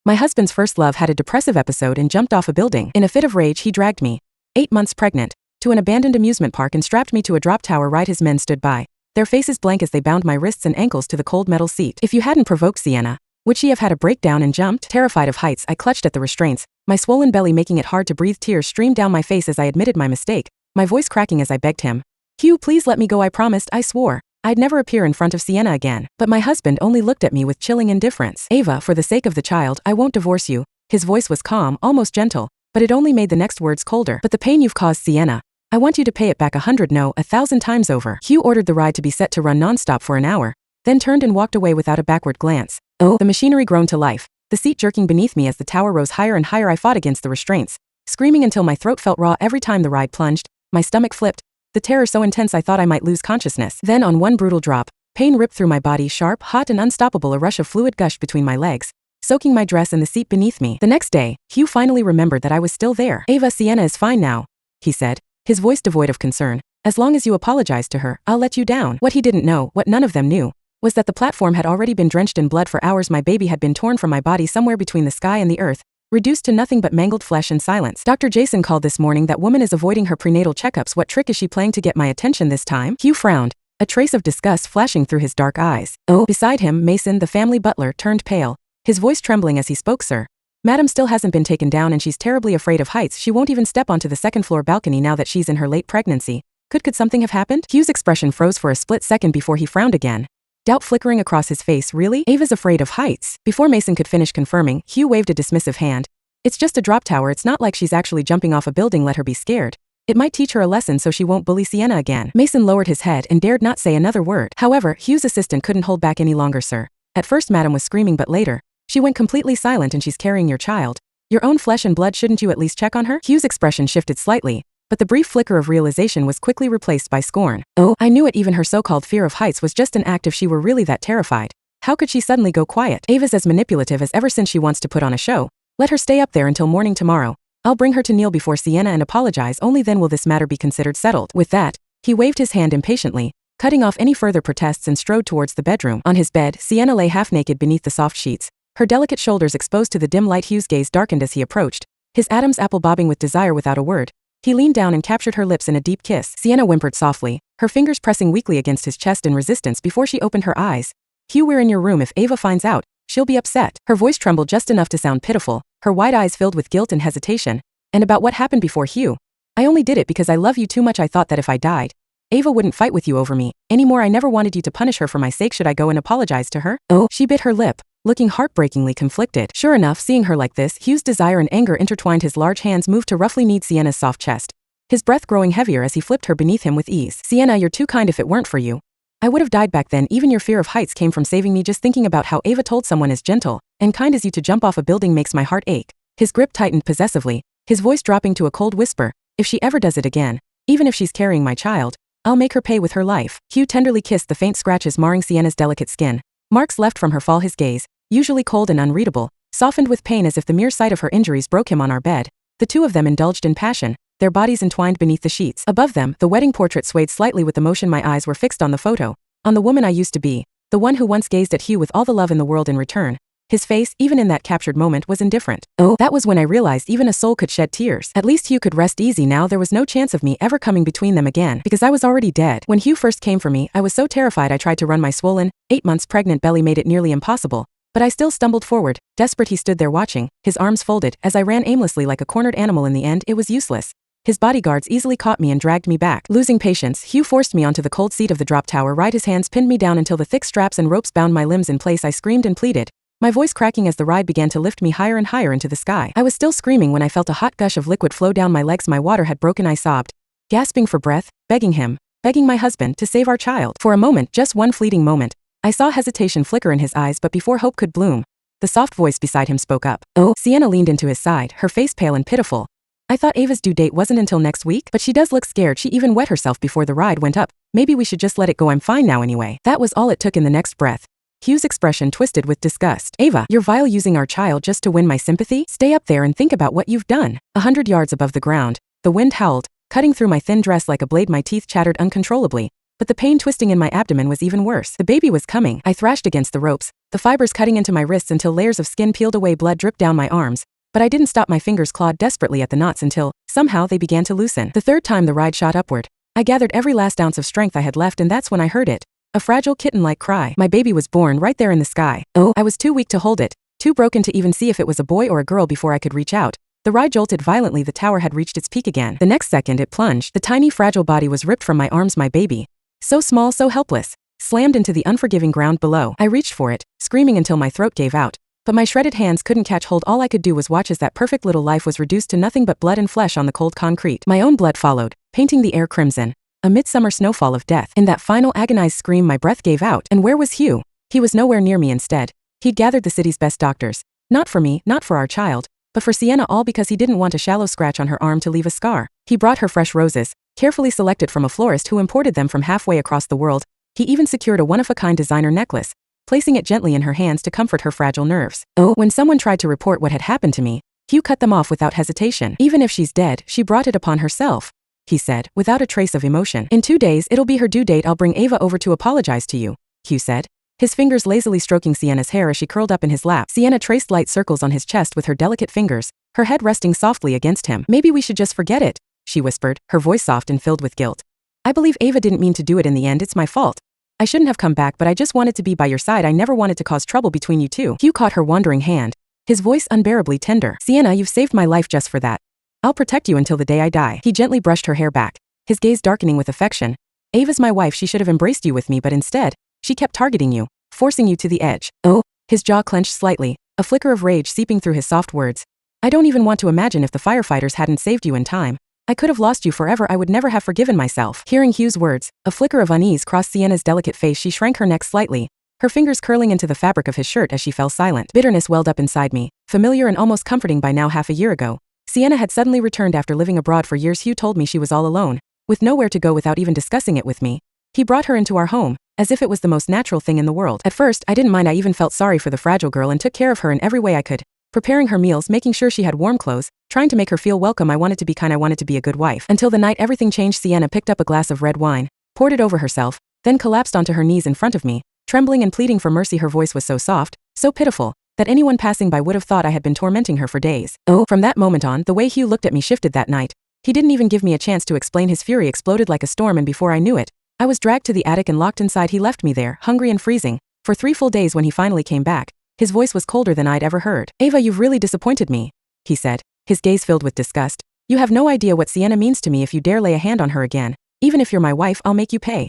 My husband's first love had a depressive episode and jumped off a building. In a fit of rage, he dragged me, 8 months pregnant, to an abandoned amusement park and strapped me to a drop tower ride. His men stood by, their faces blank as they bound my wrists and ankles to the cold metal seat. If you hadn't provoked Sienna, would she have had a breakdown and jumped? Terrified of heights, I clutched at the restraints, my swollen belly making it hard to breathe. Tears streamed down my face as I admitted my mistake, my voice cracking as I begged him. Hugh, please let me go. I promised. I swore I'd never appear in front of Sienna again. But my husband only looked at me with chilling indifference. Ava, for the sake of the child, I won't divorce you. His voice was calm, almost gentle, but it only made the next words colder. But the pain you've caused Sienna, I want you to pay it back 100, no, 1,000 times over. Hugh ordered the ride to be set to run nonstop for an hour, then turned and walked away without a backward glance. Oh, the machinery groaned to life, the seat jerking beneath me as the tower rose higher and higher. I fought against the restraints, screaming until my throat felt raw every time the ride plunged. My stomach flipped, the terror so intense I thought I might lose consciousness. Then on one brutal drop, pain ripped through my body, sharp, hot and unstoppable. A rush of fluid gushed between my legs, soaking my dress and the seat beneath me. The next day, Hugh finally remembered that I was still there. Ava, Sienna is fine now, he said, his voice devoid of concern. As long as you apologize to her, I'll let you down. What he didn't know, what none of them knew, was that the platform had already been drenched in blood for hours. My baby had been torn from my body somewhere between the sky and the earth, reduced to nothing but mangled flesh and silence. Dr. Jason called this morning. That woman is avoiding her prenatal checkups. What trick is she playing to get my attention this time? Hugh frowned, a trace of disgust flashing through his dark eyes. Oh. Beside him, Mason, the family butler, turned pale, his voice trembling as he spoke. Sir, Madam still hasn't been taken down and she's terribly afraid of heights. She won't even step onto the second-floor balcony now that she's in her late pregnancy. Could something have happened? Hugh's expression froze for a split second before he frowned again, doubt flickering across his face. Really? Ava's afraid of heights? Before Mason could finish confirming, Hugh waved a dismissive hand. It's just a drop tower. It's not like she's actually jumping off a building. Let her be scared. It might teach her a lesson so she won't bully Sienna again. Mason lowered his head and dared not say another word. However, Hugh's assistant couldn't hold back any longer. Sir, at first Madam was screaming, but later, she went completely silent. And she's carrying your child, your own flesh and blood. Shouldn't you at least check on her? Hugh's expression shifted slightly, but the brief flicker of realization was quickly replaced by scorn. Oh, I knew it. Even her so-called fear of heights was just an act. If she were really that terrified, how could she suddenly go quiet? Ava's as manipulative as ever since she wants to put on a show. Let her stay up there until morning tomorrow. I'll bring her to kneel before Sienna and apologize. Only then will this matter be considered settled. With that, he waved his hand impatiently, cutting off any further protests, and strode towards the bedroom. On his bed, Sienna lay half-naked beneath the soft sheets, her delicate shoulders exposed to the dim light. Hugh's gaze darkened as he approached, his Adam's apple bobbing with desire. Without a word, he leaned down and captured her lips in a deep kiss. Sienna whimpered softly, her fingers pressing weakly against his chest in resistance before she opened her eyes. Hugh, we're in your room. If Ava finds out, she'll be upset. Her voice trembled just enough to sound pitiful, her wide eyes filled with guilt and hesitation. And about what happened before, Hugh? I only did it because I love you too much. I thought that if I died, Ava wouldn't fight with you over me anymore. I never wanted you to punish her for my sake. Should I go and apologize to her? Oh, she bit her lip, looking heartbreakingly conflicted. Sure enough, seeing her like this, Hugh's desire and anger intertwined. His large hands moved to roughly knead Sienna's soft chest, his breath growing heavier as he flipped her beneath him with ease. Sienna, you're too kind. If it weren't for you, I would have died back then. Even your fear of heights came from saving me. Just thinking about how Ava told someone as gentle and kind as you to jump off a building makes my heart ache. His grip tightened possessively, his voice dropping to a cold whisper. If she ever does it again, even if she's carrying my child, I'll make her pay with her life. Hugh tenderly kissed the faint scratches marring Sienna's delicate skin, marks left from her fall. His gaze, usually cold and unreadable, softened with pain as if the mere sight of her injuries broke him. On our bed, the two of them indulged in passion, their bodies entwined beneath the sheets. Above them, the wedding portrait swayed slightly with the motion. My eyes were fixed on the photo, on the woman I used to be, the one who once gazed at Hugh with all the love in the world in return. His face, even in that captured moment, was indifferent. Oh, that was when I realized even a soul could shed tears. At least Hugh could rest easy now. There was no chance of me ever coming between them again, because I was already dead. When Hugh first came for me, I was so terrified I tried to run. My swollen, 8 months pregnant belly made it nearly impossible, but I still stumbled forward. Desperate, he stood there watching, his arms folded, as I ran aimlessly like a cornered animal. In the end, it was useless. His bodyguards easily caught me and dragged me back. Losing patience, Hugh forced me onto the cold seat of the drop tower ride. His hands pinned me down until the thick straps and ropes bound my limbs in place. I screamed and pleaded, my voice cracking as the ride began to lift me higher and higher into the sky. I was still screaming when I felt a hot gush of liquid flow down my legs. My water had broken. I sobbed, gasping for breath, begging him, begging my husband to save our child. For a moment, just one fleeting moment, I saw hesitation flicker in his eyes, but before hope could bloom, the soft voice beside him spoke up. Oh, Sienna leaned into his side, her face pale and pitiful. I thought Ava's due date wasn't until next week, but she does look scared. She even wet herself before the ride went up. Maybe we should just let it go. I'm fine now anyway. That was all it took. In the next breath, Hugh's expression twisted with disgust. Ava, you're vile, using our child just to win my sympathy? Stay up there and think about what you've done. 100 yards above the ground, the wind howled, cutting through my thin dress like a blade. My teeth chattered uncontrollably, But the pain twisting in my abdomen was even worse. The baby was coming. I thrashed against the ropes, the fibers cutting into my wrists until layers of skin peeled away, blood dripped down my arms. But I didn't stop. My fingers clawed desperately at the knots until, somehow, they began to loosen. The third time the ride shot upward, I gathered every last ounce of strength I had left, and that's when I heard it. A fragile kitten-like cry. My baby was born right there in the sky. Oh, I was too weak to hold it, too broken to even see if it was a boy or a girl before I could reach out. The ride jolted violently. The tower had reached its peak again. The next second it plunged. The tiny fragile body was ripped from my arms. My baby, so small, so helpless, slammed into the unforgiving ground below. I reached for it, screaming until my throat gave out. But my shredded hands couldn't catch hold. All I could do was watch as that perfect little life was reduced to nothing but blood and flesh on the cold concrete. My own blood followed, painting the air crimson. A midsummer snowfall of death. In that final agonized scream, my breath gave out. And where was Hugh? He was nowhere near me. Instead, he'd gathered the city's best doctors. Not for me, not for our child, but for Sienna, all because he didn't want a shallow scratch on her arm to leave a scar. He brought her fresh roses, carefully selected from a florist who imported them from halfway across the world. He even secured a one-of-a-kind designer necklace, placing it gently in her hands to comfort her fragile nerves. Oh, when someone tried to report what had happened to me, Hugh cut them off without hesitation. Even if she's dead, she brought it upon herself, he said, without a trace of emotion. In 2 days, it'll be her due date. I'll bring Ava over to apologize to you, Hugh said, his fingers lazily stroking Sienna's hair as she curled up in his lap. Sienna traced light circles on his chest with her delicate fingers, her head resting softly against him. Maybe we should just forget it, she whispered, her voice soft and filled with guilt. I believe Ava didn't mean to do it in the end. It's my fault. I shouldn't have come back, but I just wanted to be by your side. I never wanted to cause trouble between you two. Hugh caught her wandering hand, his voice unbearably tender. Sienna, you've saved my life just for that. I'll protect you until the day I die. He gently brushed her hair back, his gaze darkening with affection. Ava's my wife. She should have embraced you with me, but instead, she kept targeting you, forcing you to the edge. Oh, his jaw clenched slightly, a flicker of rage seeping through his soft words. I don't even want to imagine if the firefighters hadn't saved you in time. I could have lost you forever. I would never have forgiven myself. Hearing Hugh's words, a flicker of unease crossed Sienna's delicate face. She shrank her neck slightly, her fingers curling into the fabric of his shirt as she fell silent. Bitterness welled up inside me, familiar and almost comforting. By now, half a year ago, Sienna had suddenly returned after living abroad for years. Hugh told me she was all alone, with nowhere to go, without even discussing it with me. He brought her into our home, as if it was the most natural thing in the world. At first, I didn't mind. I even felt sorry for the fragile girl and took care of her in every way I could, preparing her meals, making sure she had warm clothes, trying to make her feel welcome. I wanted to be kind. I wanted to be a good wife. Until the night everything changed. Sienna picked up a glass of red wine, poured it over herself, then collapsed onto her knees in front of me, trembling and pleading for mercy. Her voice was so soft, so pitiful, that anyone passing by would have thought I had been tormenting her for days. Oh, from that moment on, the way Hugh looked at me shifted that night. He didn't even give me a chance to explain. His fury exploded like a storm, and before I knew it, I was dragged to the attic and locked inside. He left me there, hungry and freezing, for 3 full days. When he finally came back, his voice was colder than I'd ever heard. Ava, you've really disappointed me, he said, his gaze filled with disgust. You have no idea what Sienna means to me. If you dare lay a hand on her again, even if you're my wife, I'll make you pay.